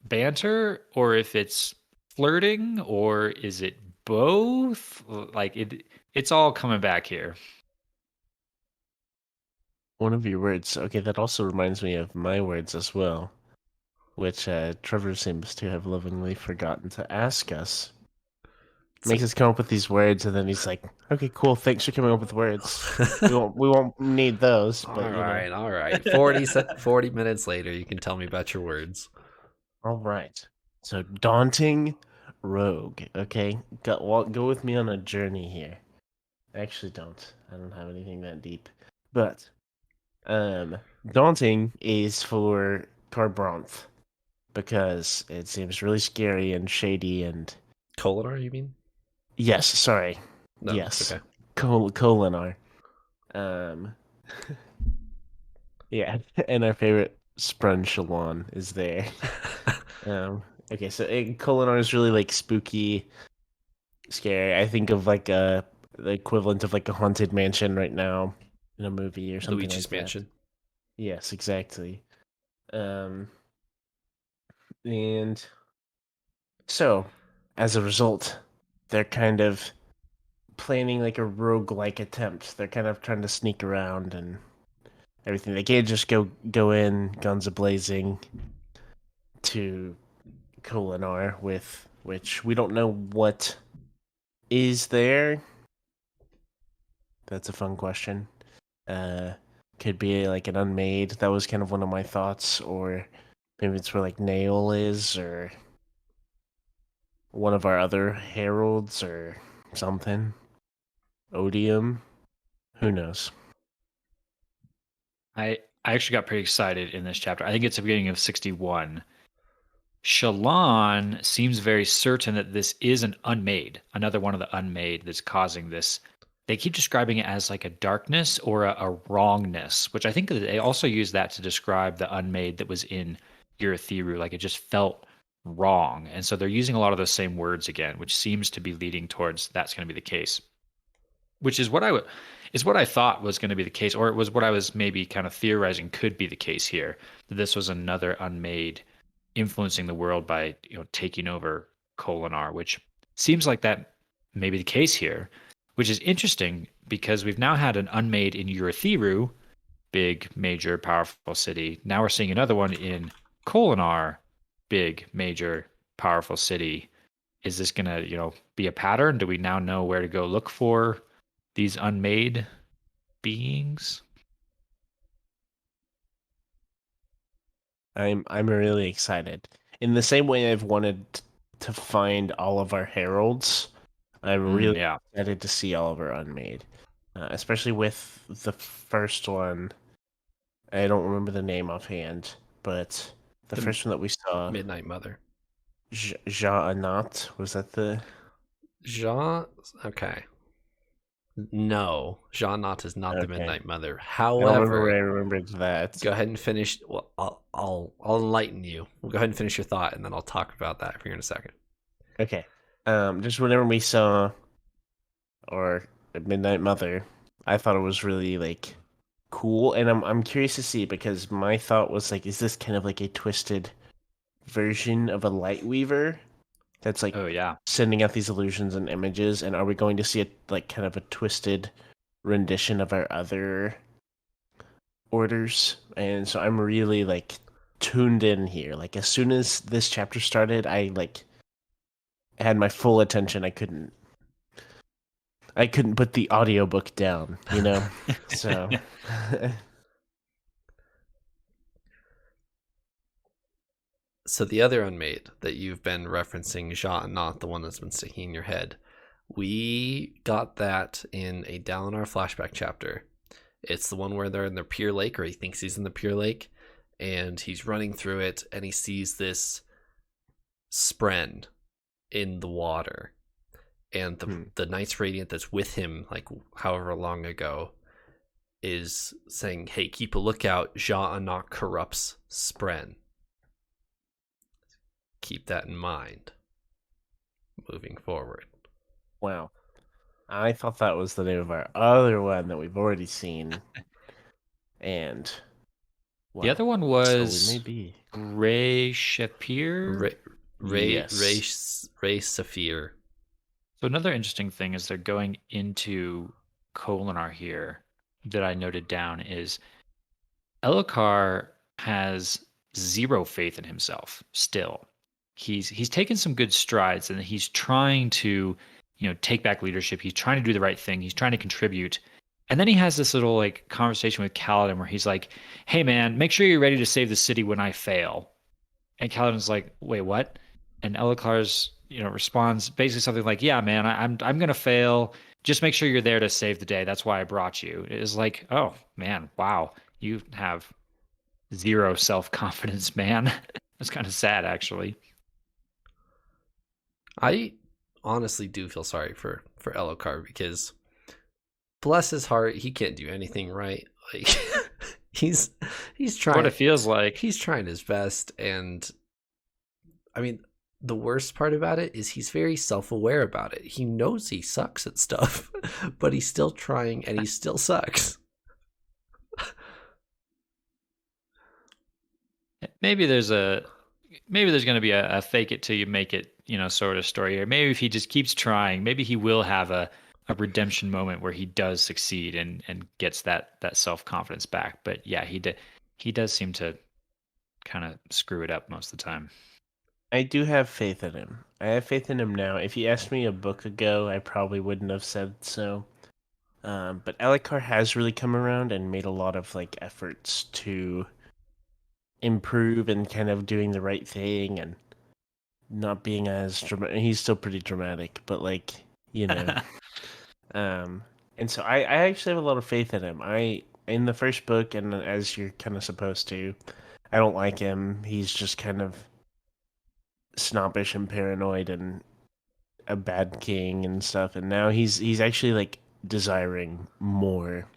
banter or if it's flirting or is it both. Like it's all coming back here. one of your words. Okay, that also reminds me of my words as well, which Trevor seems to have lovingly forgotten to ask us. Makes us come up with these words, and then he's like, "Okay, cool. Thanks for coming up with words. We won't need those." But all right. 40 minutes later, you can tell me about your words. All right. So daunting rogue. Okay, go with me on a journey here. I actually don't. I don't have anything that deep. But daunting is for Carbranth because it seems really scary and shady and Kholinar, you mean? yes, sorry. No, yes. okay. Kholinar. Yeah, and our favorite Sprung Shallan is there. Okay, so Kholinar is really like spooky, scary. I think of like the equivalent of like a haunted mansion right now in a movie or something Luigi's like that. Mansion. Yes, exactly. And so as a result, they're kind of planning like a roguelike attempt. They're kind of trying to sneak around and everything. They can't just go in guns a blazing to Kholinar with which we don't know what is there. That's a fun question. Could be like an unmade. That was kind of one of my thoughts, or maybe it's where like Nail is, or one of our other heralds, or something. Odium. Who knows? I actually got pretty excited in this chapter. I think it's the beginning of 61. Shallan seems very certain that this is an unmade, another one of the unmade that's causing this. They keep describing it as like a darkness or a wrongness, which I think that they also use that to describe the unmade that was in Urithiru. Like it just felt wrong. And so they're using a lot of those same words again, which seems to be leading towards that's going to be the case, which is what I thought was going to be the case, or it was what I was maybe kind of theorizing could be the case here, that this was another unmade influencing the world by taking over Kholinar, which seems like that may be the case here, which is interesting because we've now had an unmade in Urithiru, big, major, powerful city. Now we're seeing another one in Kholinar, big, major, powerful city. Is this going to, be a pattern? Do we now know where to go look for these unmade beings? I'm really excited. In the same way I've wanted to find all of our heralds, I'm really Yeah. excited to see all of our unmade. Especially with the first one. I don't remember the name offhand, but the first one that we saw, Midnight Mother. Ja'anat, was that the Jean? Okay. No, Jean Not is not the Okay. Midnight Mother. I don't remember where I However, remembered that. go ahead and finish. Well, I'll enlighten you. We'll go ahead and finish your thought, and then I'll talk about that here in a second. Okay. Just whenever we saw or Midnight Mother, I thought it was really like cool, and I'm curious to see because my thought was like, is this kind of like a twisted version of a Light Weaver that's like Oh yeah. sending out these illusions and images, and are we going to see a like kind of a twisted rendition of our other orders? And so I'm really like tuned in here. Like as soon as this chapter started, I like had my full attention. I couldn't put the audiobook down, So So the other unmade that you've been referencing, Ja, not the one that's been sticking in your head, we got that in a Dalinar flashback chapter. It's the one where they're in the Pure Lake, or he thinks he's in the Pure Lake, and he's running through it, and he sees this spren in the water, and the Knights Radiant that's with him, like however long ago, is saying, "Hey, keep a lookout. Ja Anak corrupts spren. Keep that in mind moving forward." Wow. I thought that was the name of our other one that we've already seen. And The other one so was we may be. Ray Shapir. Ray Yes. Saphir. So another interesting thing is they're going into Kholinar here that I noted down is Elhokar has zero faith in himself still. He's taken some good strides and he's trying to, take back leadership. He's trying to do the right thing. He's trying to contribute. And then he has this little like conversation with Kaladin where he's like, "Hey man, make sure you're ready to save the city when I fail." And Kaladin's like, "Wait, what?" And Elhokar's, responds basically something like, "Yeah, man, I'm gonna fail. Just make sure you're there to save the day. That's why I brought you." It is like, oh man, wow, you have zero self-confidence, man. It's kind of sad, actually. I honestly do feel sorry for Elhokar, because bless his heart, he can't do anything right. Like he's trying. What it feels like. He's trying his best, and I mean, the worst part about it is he's very self-aware about it. He knows he sucks at stuff, but he's still trying, and he still sucks. Maybe there's going to be a fake it till you make it, sort of story here. Maybe if he just keeps trying, maybe he will have a redemption moment where he does succeed and gets that self-confidence back. But yeah, he does seem to kind of screw it up most of the time. I do have faith in him. I have faith in him now. If you asked me a book ago, I probably wouldn't have said so. But Elhokar has really come around and made a lot of like efforts to improve and kind of doing the right thing and not being as dramatic. He's still pretty dramatic, but like, and so I actually have a lot of faith in him. In the first book, and as you're kind of supposed to, I don't like him. He's just kind of snobbish and paranoid and a bad king and stuff. And now he's actually like desiring more,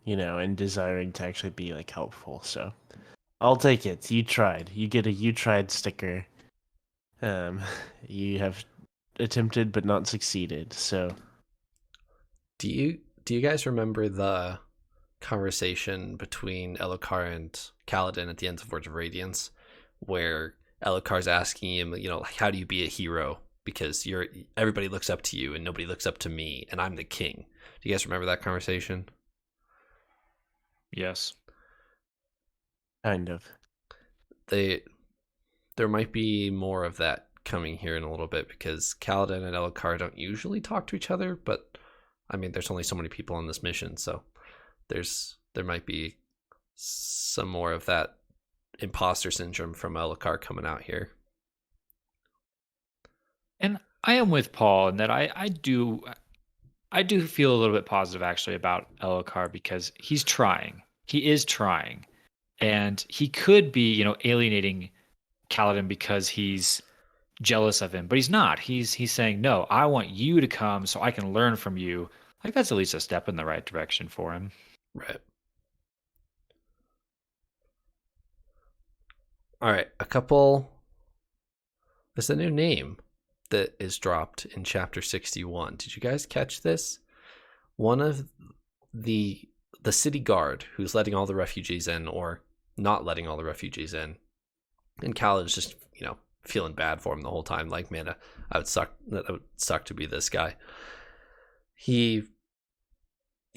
and desiring to actually be like helpful. So I'll take it. You tried. You get a "you tried" sticker. You have attempted but not succeeded. So Do you guys remember the conversation between Elhokar and Kaladin at the end of Words of Radiance, where Elhokar's asking him, like, how do you be a hero? Because everybody looks up to you and nobody looks up to me, and I'm the king. Do you guys remember that conversation? Yes. kind of. There might be more of that coming here in a little bit, because Kaladin and Elhokar don't usually talk to each other, but I mean, there's only so many people on this mission, so there might be some more of that imposter syndrome from Elhokar coming out here. And I am with Paul in that I do feel a little bit positive actually about Elhokar, because he's trying. He is trying. And he could be, alienating Kaladin because he's jealous of him, but he's not. He's saying, "No, I want you to come so I can learn from you." Like, that's at least a step in the right direction for him. Right. All right, there's a new name that is dropped in chapter 61. Did you guys catch this? One of the city guard who's letting all the refugees in, or not letting all the refugees in, and Kaladin's just, feeling bad for him the whole time. Like, man, that would suck to be this guy. He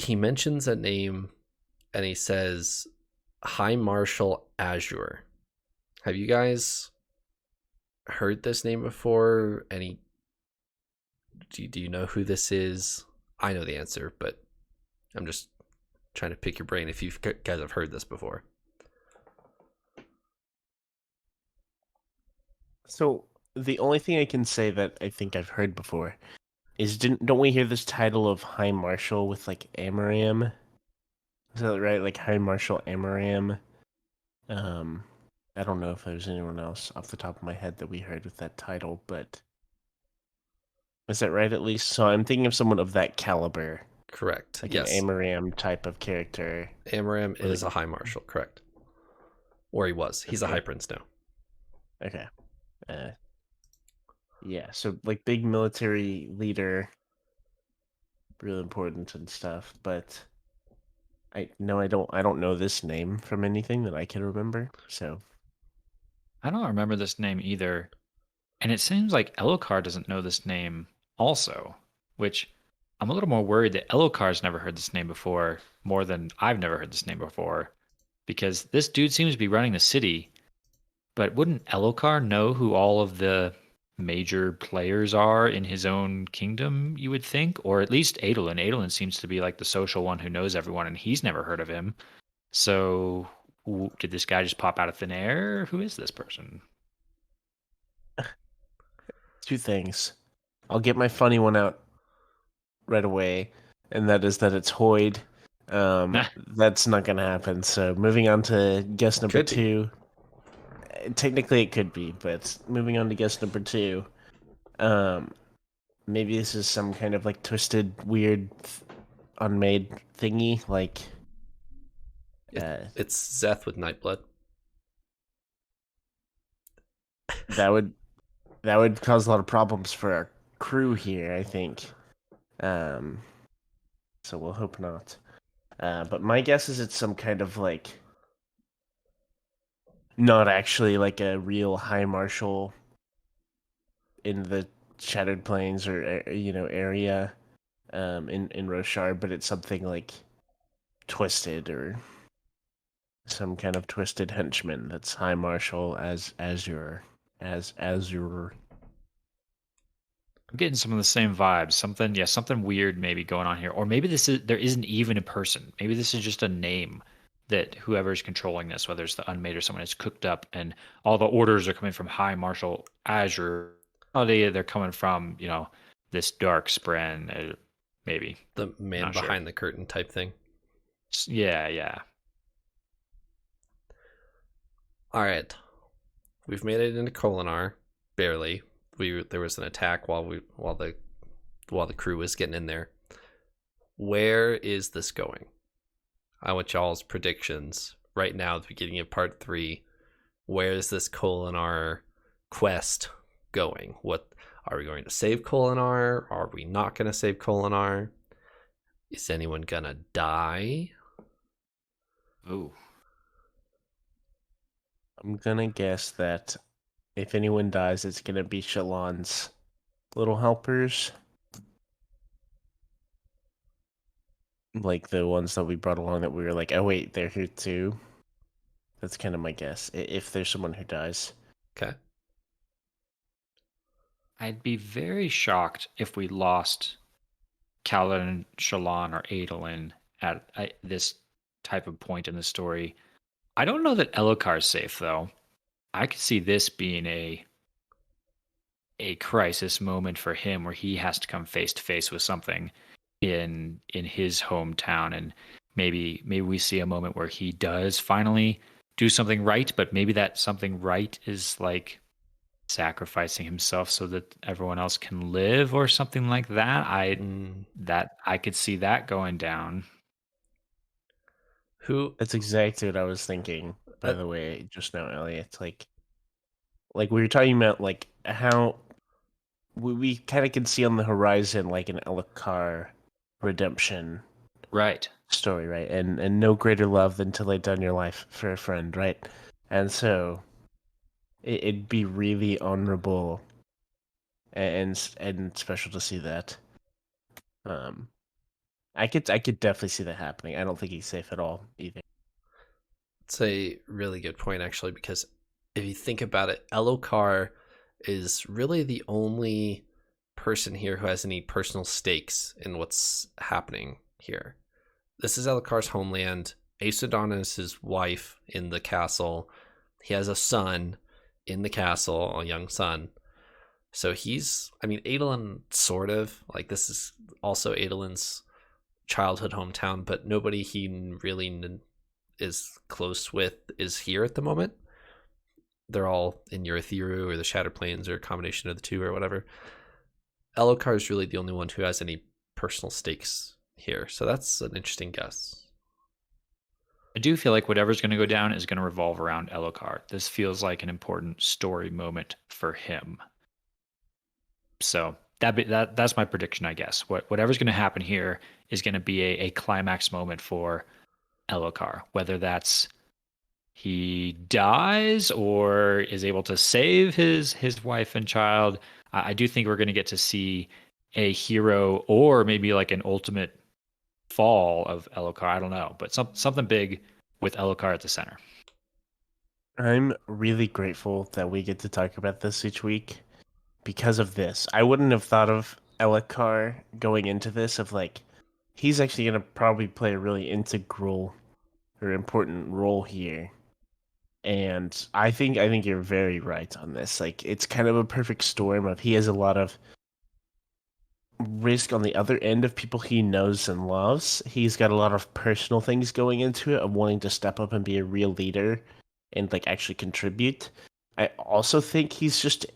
mentions a name, and he says High Marshal Azure. Have you guys heard this name before? Do you know who this is? I know the answer, but I'm just trying to pick your brain if you guys have heard this before. So the only thing I can say that I think I've heard before is don't we hear this title of High Marshal with like Amaram? Is that right? Like High Marshal Amaram. Um, I don't know if there's anyone else off the top of my head that we heard with that title, but is that right at least? So I'm thinking of someone of that caliber, Correct. like an Yes. Amaram type of character. Amaram Or is like a high marshal, correct. Or he was. He's a okay, high prince now. okay. Uh, yeah, so like big military leader, real important and stuff, but I don't know this name from anything that I can remember. So I don't remember this name either. And it seems like Elokar doesn't know this name also, which I'm a little more worried that Elokar's never heard this name before, more than I've never heard this name before, because this dude seems to be running the city. But wouldn't Elokar know who all of the major players are in his own kingdom, you would think? Or at least Adolin. Adolin seems to be like the social one who knows everyone, and he's never heard of him. So did this guy just pop out of thin air? Who is this person? two things. I'll get my funny one out right away, and that is that it's Hoyd. That's not gonna happen. So moving on to guess number Could be. two. Technically, it could be, but moving on to guess number two. Um, maybe this is some kind of like twisted, weird, unmade thingy. Like, It's Zeth with Nightblood. that would cause a lot of problems for our crew here. I think. Um, so we'll hope not. But my guess is it's some kind of like not actually like a real high marshal in the Shattered Plains or area in Roshar, but it's something like twisted or some kind of twisted henchman that's high marshal as your. I'm getting some of the same vibes. Something weird maybe going on here. Or maybe there isn't even a person. Maybe this is just a name that whoever's controlling this, whether it's the unmade or someone, is cooked up, and all the orders are coming from High Marshal Azure. Oh, they're coming from this dark spren, maybe. The man Not sure. behind the curtain type thing. Yeah. All right, we've made it into Kholinar, barely. There was an attack while the crew was getting in there. Where is this going? I want y'all's predictions right now at the beginning of part 3. Where is this Kholinar quest going? What are we going to save Kholinar? Are we not going to save Kholinar? Is anyone gonna die? Ooh. I'm gonna guess that if anyone dies, it's gonna be Shallan's little helpers. Like the ones that we brought along that we were like, oh wait, they're here too. That's kind of my guess. If there's someone who dies. Okay. I'd be very shocked if we lost Kaladin, Shallan, or Adolin at this type of point in the story. I don't know that Elokar's safe, though. I could see this being a crisis moment for him where he has to come face to face with something in his hometown, and maybe we see a moment where he does finally do something right, but maybe that something right is like sacrificing himself so that everyone else can live or something like that. I could see that going down. That's exactly what I was thinking, by the way, just now, Elliot. Like we were talking about like how we kind of can see on the horizon like an Elokar redemption Right. story, right? And no greater love than to lay down your life for a friend, right? And so it'd be really honorable and special to see that. I could definitely see that happening. I don't think he's safe at all either. It's a really good point, actually, because if you think about it, Elokar is really the only person here who has any personal stakes in what's happening here. This is Elokar's homeland. Aesodan is his wife in the castle. He has a son. in the castle, a young son. So he's, I mean, Adolin sort of, like, this is also Adolin's childhood hometown, but nobody he really is close with is here at the moment. They're all in Urithiru or the Shattered Plains or a combination of the two or whatever. Elokar is really the only one who has any personal stakes here. So that's an interesting guess. I do feel like whatever's going to go down is going to revolve around Elokar. This feels like an important story moment for him. So that's my prediction, I guess. Whatever's going to happen here is going to be a climax moment for Elokar, whether that's he dies or is able to save his wife and child. I do think we're going to get to see a hero or maybe like an ultimate fall of Elokar. I don't know, but something big with Elokar at the center. I'm really grateful that we get to talk about this each week because of this. I wouldn't have thought of Elokar going into this of like, he's actually going to probably play a really integral or important role here. And I think you're very right on this. Like, it's kind of a perfect storm of he has a lot of risk on the other end of people he knows and loves. He's got a lot of personal things going into it of wanting to step up and be a real leader and like actually contribute. I also think he's just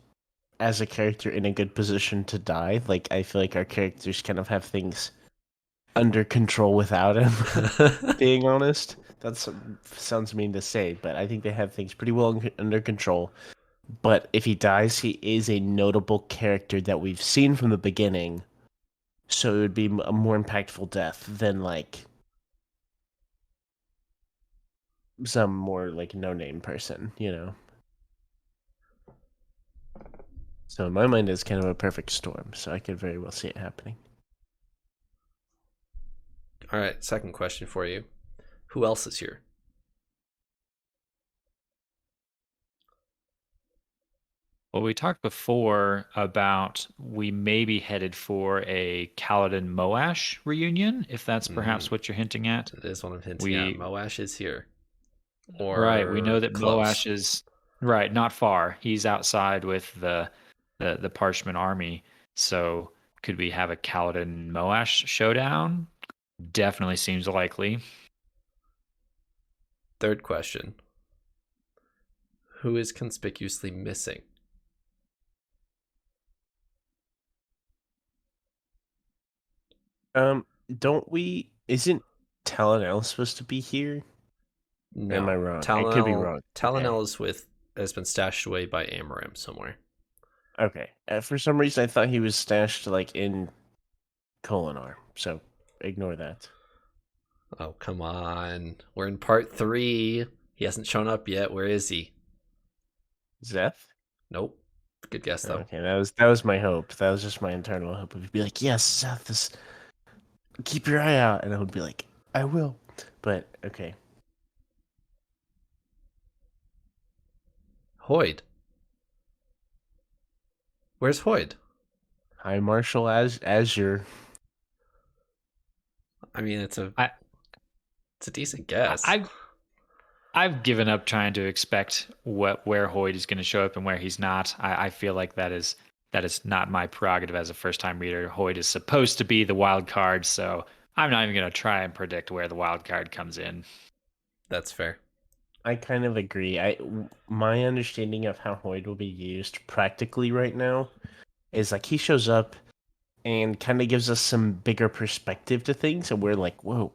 as a character in a good position to die. Like, I feel like our characters kind of have things under control without him. Being honest, that sounds mean to say, but I think they have things pretty well under control. But if he dies, he is a notable character that we've seen from the beginning, so it would be a more impactful death than like some more like no-name person, you know. So in my mind, it's kind of a perfect storm, so I could very well see it happening. All right, second question for you. Who else is here? Well, we talked before about we may be headed for a Kaladin Moash reunion, if that's perhaps what you're hinting at. It is what I'm hinting at. Moash is here. Or right, we know that close. Moash is right, not far. He's outside with the Parchment army. So could we have a Kaladin Moash showdown? Definitely seems likely. Third question. Who is conspicuously missing? Isn't Talonel supposed to be here? No. Am I wrong? I could be wrong. Talonel has been stashed away by Amarim somewhere. Okay. For some reason, I thought he was stashed like in Kholinar, so ignore that. Oh, come on. We're in part 3. He hasn't shown up yet. Where is he? Zeth? Nope. Good guess, though. Okay, that was my hope. That was just my internal hope. It would be like, yes, Zeth, keep your eye out. And I would be like, I will. But, okay. Hoyd. Where's Hoyd? High Marshal Azure. I mean, it's a decent guess. I've given up trying to expect where Hoyd is going to show up and where he's not. I feel like that is not my prerogative as a first-time reader. Hoyd is supposed to be the wild card, so I'm not even going to try and predict where the wild card comes in. That's fair. I kind of agree. My understanding of how Hoyd will be used practically right now is like he shows up and kind of gives us some bigger perspective to things, and we're like, whoa,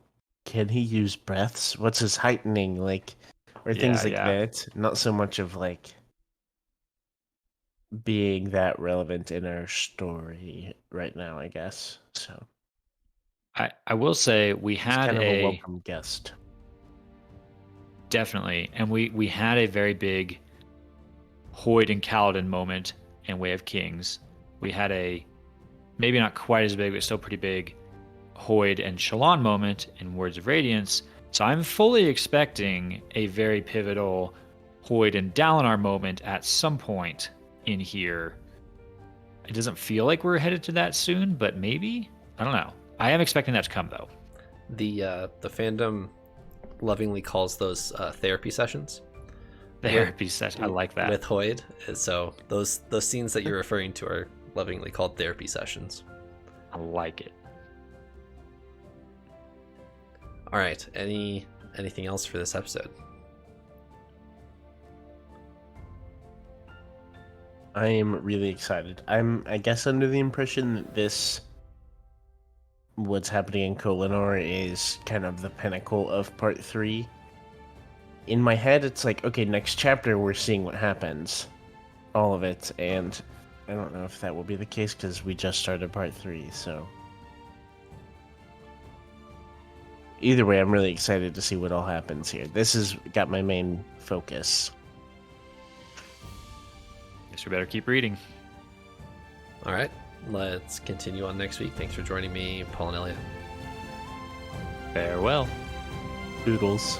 can he use breaths? What's his heightening? Like, or things like that. Not so much of like being that relevant in our story right now, I guess. So I will say we had kind of a welcome guest. Definitely. And we had a very big Hoyd and Kaladin moment in Way of Kings. We had a, maybe not quite as big, but still pretty big, Hoyd and Shallan moment in Words of Radiance. So I'm fully expecting a very pivotal Hoyd and Dalinar moment at some point in here. It doesn't feel like we're headed to that soon, but maybe? I don't know. I am expecting that to come, though. The fandom lovingly calls those therapy sessions. Therapy session. I like that. With Hoyd. So those scenes that you're referring to are lovingly called therapy sessions. I like it. All right. Anything else for this episode? I am really excited. I guess, under the impression that what's happening in Kholinar is kind of the pinnacle of part 3. In my head, it's like, okay, next chapter we're seeing what happens. All of it, and I don't know if that will be the case because we just started part 3, so... Either way, I'm really excited to see what all happens here. This has got my main focus. Guess we better keep reading. All right. Let's continue on next week. Thanks for joining me, Paul and Eliot. Farewell. Doodles.